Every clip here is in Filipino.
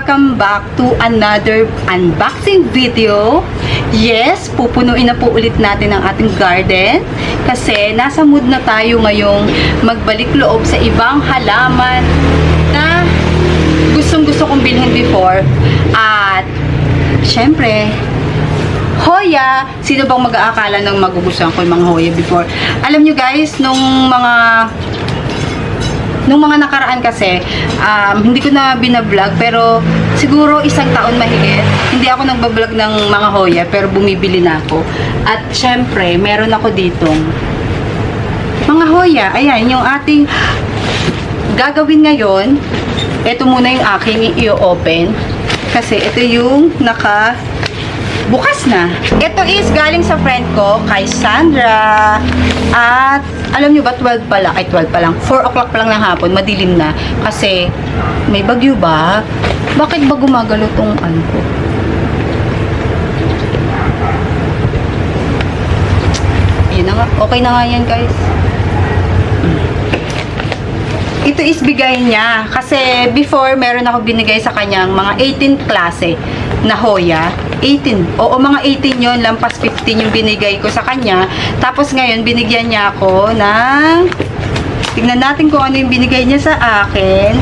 welcome back to another unboxing video. Yes, pupunuin na po ulit natin ang ating garden kasi nasa mood na tayo ngayong magbalik loob sa ibang halaman na gustong-gusto kong bilhin before. At syempre, Hoya. Sino bang mag-aakala ng magugustuhan ko yung mga Hoya before? Alam nyo guys, nung mga nakaraan kasi, hindi ko na binablog, pero siguro isang taon mahigit, hindi ako nagbablog ng mga Hoya, pero bumibili na ako. At syempre, meron ako ditong mga Hoya. Ayan, yung ating gagawin ngayon. Ito muna yung aking i-open. Kasi ito yung bukas na. Ito is galing sa friend ko, kay Sandra. At alam nyo ba, 12 pa lang. Ay, 12 pa lang. 4 o'clock pa lang ng hapon. Madilim na. Kasi may bagyo ba? Bakit ba gumagalo tong ano ko? Yun na nga. Okay na nga yan, guys. Ito is bigay niya. Kasi before, meron ako binigay sa kanyang mga 18 klase na Hoya. 18. Oo, mga 18 yon, lampas 15 yung binigay ko sa kanya. Tapos ngayon, binigyan niya ako ng... Tignan natin kung ano yung binigay niya sa akin.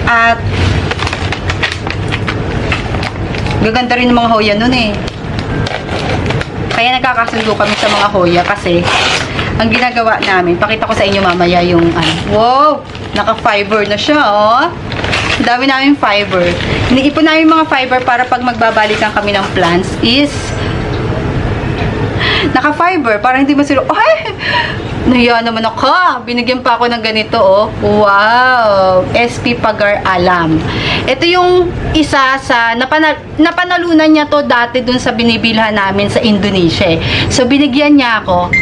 At gaganda rin ng mga Hoya nun eh. Kaya nagkakasundo kami sa mga Hoya kasi ang ginagawa namin, pakita ko sa inyo mamaya yung ano. Wow! Naka-fiber na siya, oh. Ang dami namin fiber. Iniipon namin mga fiber para pag magbabalikan kami ng plants is naka-fiber para hindi masiro. Ay! Nahiya naman ako. Binigyan pa ako ng ganito, oh. Wow! SP Pagar Alam. Ito yung isa sa napanalunan niya to dati dun sa binibilhan namin sa Indonesia. So, binigyan niya ako.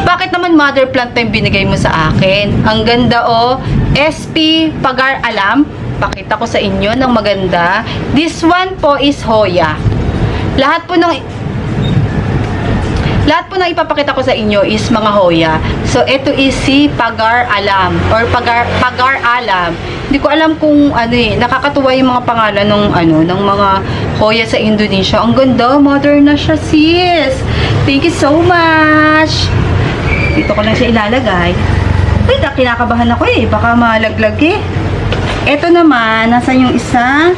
Bakit naman mother plant na yung binigay mo sa akin? Ang ganda, oh. SP Pagar Alam. Pakita ko sa inyo ng maganda. This one po is Hoya. Lahat po ng ipapakita ko sa inyo is mga Hoya. So, ito is si Pagar Alam or Pagar Alam. Hindi ko alam kung ano eh, nakakatuwa yung mga pangalan ng mga Hoya sa Indonesia. Ang ganda, modern na siya, sis. Thank you so much. Dito ko lang siya ilalagay. Wait, kinakabahan ako eh. Baka malaglag eh. Ito naman, nasan yung isa?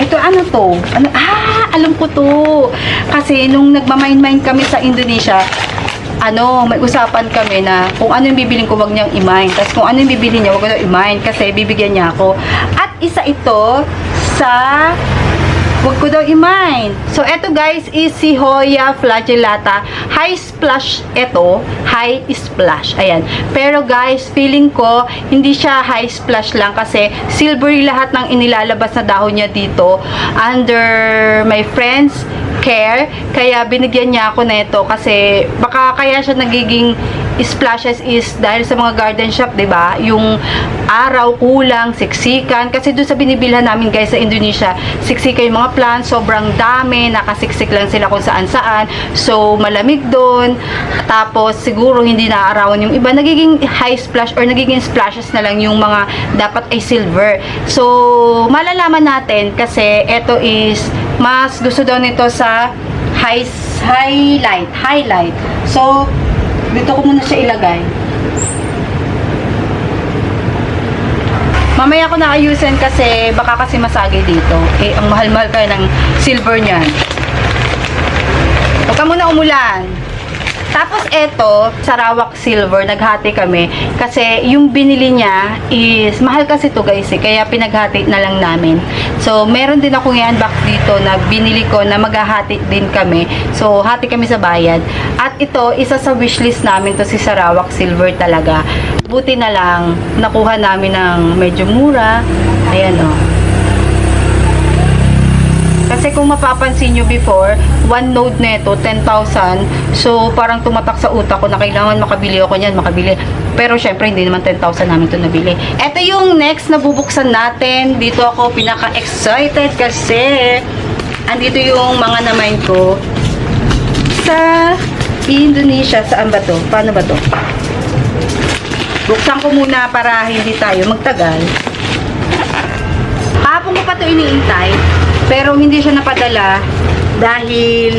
Ito, ano to? Ano? Alam ko to. Kasi nung nagmamind-mind kami sa Indonesia, may usapan kami na kung ano yung bibilin ko, wag niyang i-mind. Tapos kung ano yung bibilin niya, wag niyang i-mind kasi bibigyan niya ako. At isa ito sa wag ko daw i-mind. So, eto guys is si Hoya flagellata. High splash ito. High splash. Ayan. Pero guys, feeling ko, hindi siya high splash lang kasi silvery lahat ng inilalabas na dahon niya dito. Under my friend's care. Kaya binigyan niya ako na ito kasi baka kaya siya nagiging splashes is dahil sa mga garden shop, 'di ba? Yung araw kulang, siksikan kasi doon sa binibilhan namin guys sa Indonesia, siksikan yung mga plants, sobrang dami, nakasiksik lang sila kung saan-saan. So malamig doon. Tapos siguro hindi naaarawan yung iba, nagiging high splash or nagiging splashes na lang yung mga dapat ay silver. So malalaman natin kasi ito is mas gusto daw nito sa highlight. So dito ko muna siya ilagay. Mamaya ko na ayusin kasi baka kasi masagay dito. Eh, ang mahal-mahal kaya ng silver niyan. Huwag ka muna umulan. Tapos eto, Sarawak Silver, naghati kami. Kasi yung binili niya is, mahal kasi to guys eh, kaya pinaghati na lang namin. So, meron din akong i-unbox dito na binili ko na maghahati din kami. So, hati kami sa bayad. At ito, isa sa wishlist namin to si Sarawak Silver talaga. Buti na lang, nakuha namin ng medyo mura. Ayan o. Kasi kung mapapansin nyo before, one node neto, 10,000. So, parang tumatak sa utak ko na kailangan makabili ako niyan, Pero, syempre, hindi naman 10,000 namin ito nabili. Ito yung next na bubuksan natin. Dito ako pinaka-excited kasi andito yung mga namain ko sa Indonesia. Saan ba to? Paano ba to? Buksan ko muna para hindi tayo magtagal. ko pa to iniintay. Pero hindi siya napadala dahil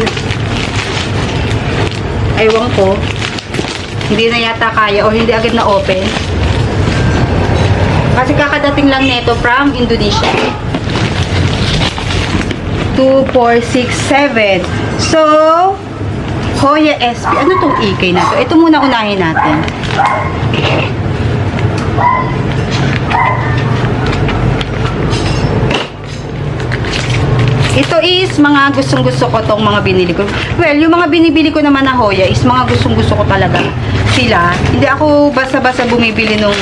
ewan ko, hindi na yata kaya o hindi agad na open. Kasi kakadating lang nito from Indonesia. 2, 4, 6, 7. So, Hoya SP. Ano tong ikay na to? Ito muna unahin natin. Ito is mga gustong-gusto ko tong mga binili ko. Well, yung mga binibili ko naman na Hoya is mga gustong-gusto ko talaga sila. Hindi ako basta-basta bumibili nung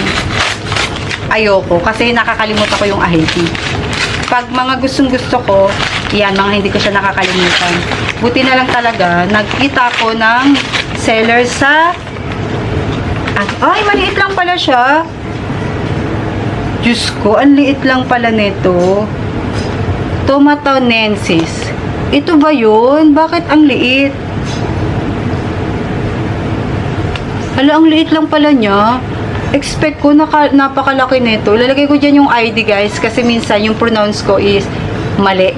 ayoko kasi nakakalimutan ko yung ahiti. Pag mga gustong-gusto ko, yan, mga hindi ko siya nakakalimutan. Buti na lang talaga, nagkita ko ng seller sa ay, maliit lang pala siya. Diyos ko, ang liit lang pala nito. Tomatonensis. Ito ba yun? Bakit ang liit? Hala, ang liit lang pala niya. Expect ko napakalaki nito. Lalagay ko dyan yung ID guys kasi minsan yung pronounce ko is mali.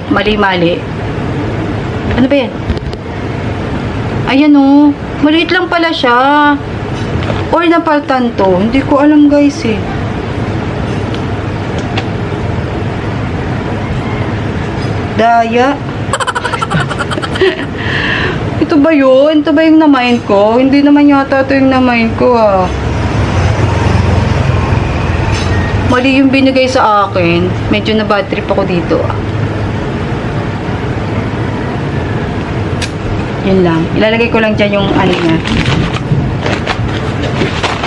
Ano ba yan? Ayan o. Maliit lang pala siya. Or napaltan to. Hindi ko alam guys eh. Daya. Ito ba yun? Ito ba yung namain ko? Hindi naman yata ito yung namain ko ah. Mali yung binigay sa akin. Medyo na bad trip ako dito ah. Yun lang. Ilalagay ko lang dyan yung ano niya.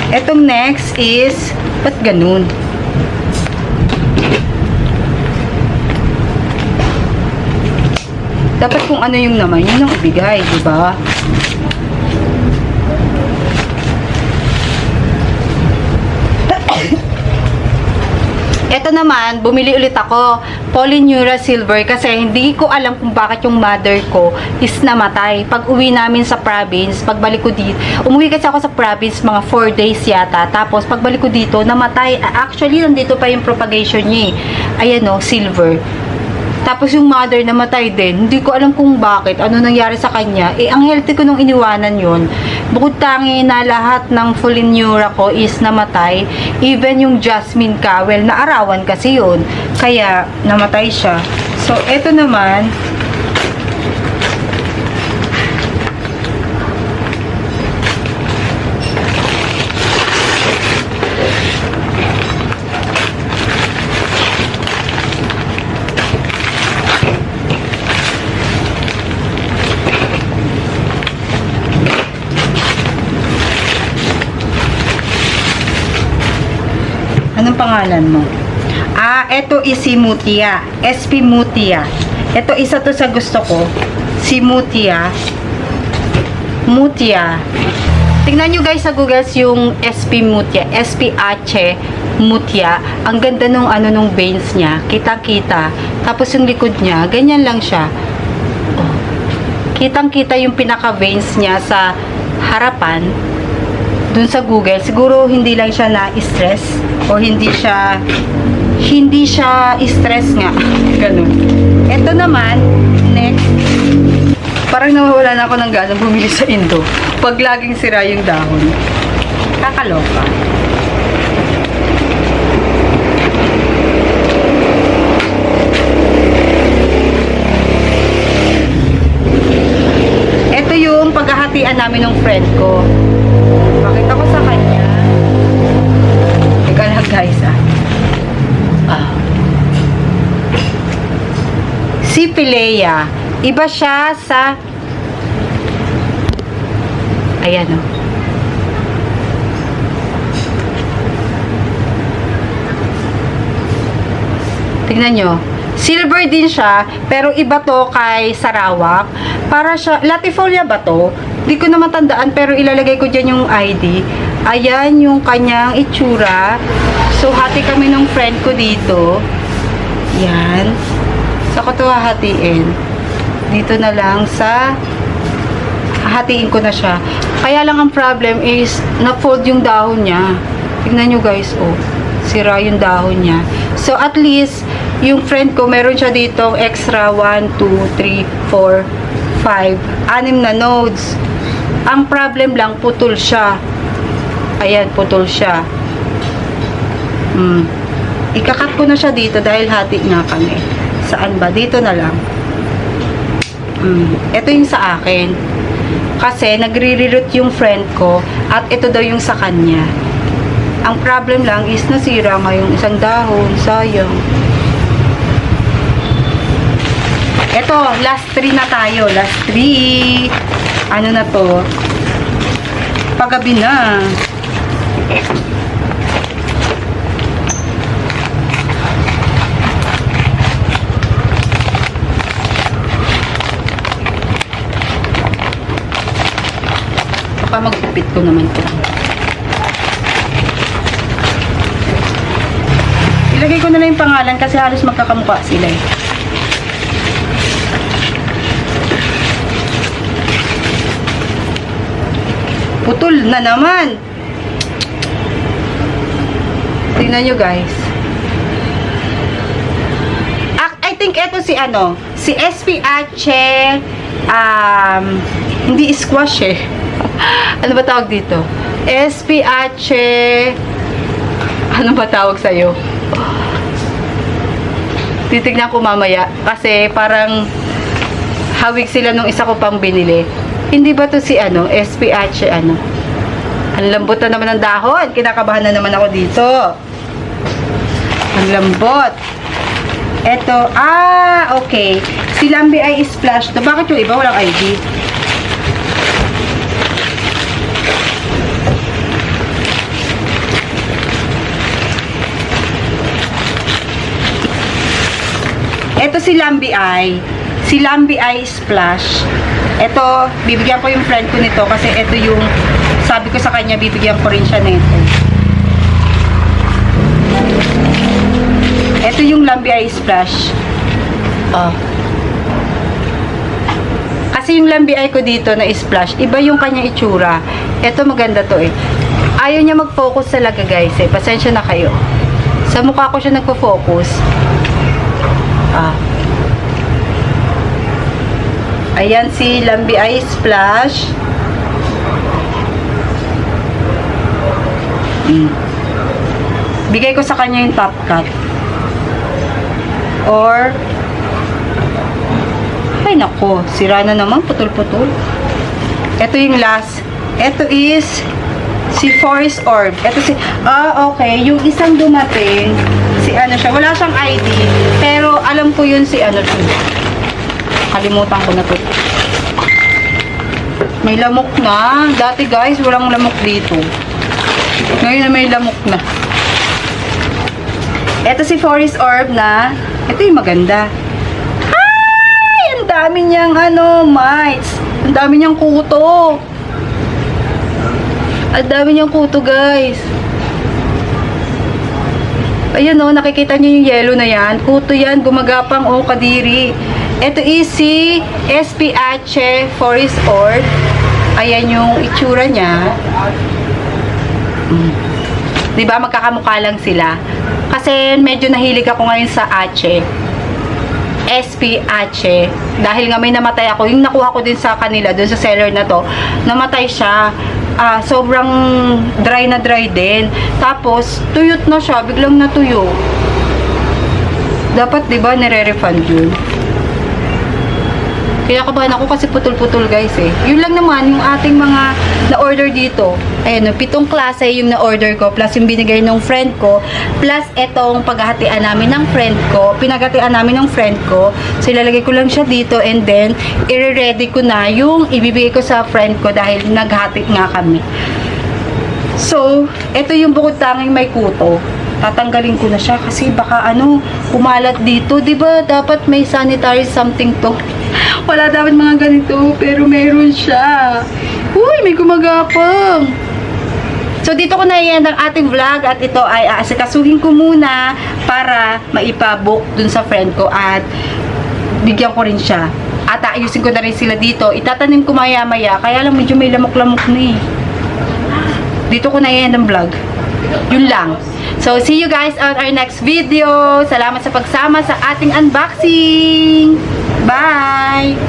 Etong next is, ba't ganun? Dapat kung ano yung naman, yun ang ibigay, di ba? Ito naman, bumili ulit ako, Polyneuria Silver kasi hindi ko alam kung bakit yung mother ko is namatay. Pag uwi namin sa province, pagbalik ko dito, umuwi kasi ako sa province mga 4 days yata. Tapos pagbalik ko dito, namatay. Actually, nandito pa yung propagation niya eh. Ayan o, silver. Tapos yung mother namatay din. Hindi ko alam kung bakit. Ano nangyari sa kanya. Eh, ang healthy ko nung iniwanan yon. Bukod tangi na lahat ng Polyneuria ko is namatay. Even yung Jasmine Cowell, naarawan kasi yun. Kaya, namatay siya. So, eto naman, anong pangalan mo? Ah, ito is si Mutia. SP Mutia. Ito isa to sa gusto ko. Si Mutia. Mutia. Tingnan nyo guys sa Google yung SP Mutia. SP Ache Mutia. Ang ganda nung ano nung veins niya. Kitang-kita. Tapos yung likod niya, ganyan lang siya. Oh. Kitang-kita yung pinaka-veins niya sa harapan. Dun sa Google, siguro hindi lang siya na-stress o hindi siya stress nga. Ganun. Ito naman, next, parang nawawala na ako ng gana bumili sa Indo. Pag laging sira yung dahon. Kakaloka. Ito yung paghahatian namin ng friend ko. Pakita ko sa kanya. Teka lang guys ah. Si Pilea. Iba siya sa ayan o. Tingnan nyo. Silver din siya, pero iba to kay Sarawak. Para siya, Latifolia ba to? Hindi ko na matandaan, pero ilalagay ko dyan yung ID. Ayan yung kanyang itsura. So, hati kami ng friend ko dito. Yan. Sa ko to hahatiin. Dito na lang sa hahatiin ko na siya. Kaya lang ang problem is, na-fold yung dahon niya. Tingnan nyo guys, oh. Sira yung dahon niya. So, at least, yung friend ko, meron siya dito extra 1, 2, 3, 4, 5, 6 na nodes. Ang problem lang, putol siya. Ayan, putol siya. Ikakat ko na siya dito dahil hati nga kami. Saan ba? Dito na lang. Ito yung sa akin. Kasi nagre-reroute yung friend ko at ito daw yung sa kanya. Ang problem lang is nasira nga yung isang dahon. Sayang. Ito, last 3 na tayo. Last 3. Ano na to? Paggabi na. Baka magpipit ko naman ito. Ilagay ko na lang yung pangalan kasi halos magkakamukha sila eh. Putol na naman. Tingnan nyo guys. I think ito si ano, si SP Ache, hindi squash eh. Ano ba tawag dito? SP Ache, ano ba tawag sa'yo? Titignan ko mamaya kasi parang hawig sila nung isa ko pang binili. Hindi ba to si ano, SP Ache ano? Ang lambot na naman ng dahon. Kinakabahan na naman ako dito. Ang lambot. Eto, okay. Si Lambi ay splash to. Bakit yung iba walang ID? Ito si Lambi Eye. Si Lambi Eye Splash. Ito, bibigyan ko yung friend ko nito kasi ito yung sabi ko sa kanya, bibigyan ko rin siya nito. Ito yung Lambi Eye Splash. Kasi yung Lambi Eye ko dito na splash, iba yung kanya itsura. Ito maganda to eh. Ayaw niya mag-focus talaga guys eh. Pasensya na kayo. Sa mukha ko siya nagpo-focus. Ayan si Lambi Eye Splash. Bigay ko sa kanya yung top cut. Or ay nako, sira na naman, putol-putol. Ito yung last. Ito is si Forest Orb. Ito si okay, yung isang dumating si ano siya, wala siyang ID, pero alam ko yun si ano siya. Kalimutan ko na to. May lamok na. Dati guys, walang lamok dito. Ngayon na may lamok na. Ito si Forest Orb na. Ito yung maganda. Ay! Ang dami niyang mites. Ang dami niyang kuto. Ang dami niyang kuto guys. Ayan o, nakikita niyo yung yellow na yan. Kuto yan, gumagapang kadiri. Ito is si SP Ache Forest Orb. Ayan yung itsura niya. Diba, magkakamukha lang sila. Kasi medyo nahilig ako ngayon sa Ache. SP Ache. Dahil nga may namatay ako. Yung nakuha ko din sa kanila, dun sa seller na to, namatay siya. Sobrang dry na dry din. Tapos, tuyot na siya. Biglang natuyo. Dapat, diba, nire-refund yun. Kaya kabahan ako kasi putol-putol guys eh. Yun lang naman yung ating mga na-order dito. Ayan, 7 klase yung na-order ko plus yung binigay ng friend ko plus etong paghahatian namin ng friend ko. Pinaghatian namin ng friend ko. So ilalagay ko lang siya dito and then i-ready ko na yung ibibigay ko sa friend ko dahil naghati nga kami. So, ito yung bukod tanging may kuto. Tatanggalin ko na siya kasi baka kumalat dito. Diba dapat may sanitary something to. Wala dapat mga ganito, pero meron siya. Uy, may gumagapang. So, dito ko na yan ang ating vlog at ito ay aasikasuhin ko muna para maipabook dun sa friend ko at bigyan ko rin siya. At ayusin ko na rin sila dito. Itatanim ko maya-maya, kaya lang medyo may lamok-lamok na eh. Dito ko na yan ang vlog. Yun lang. So, see you guys on our next video. Salamat sa pagsama sa ating unboxing. Bye!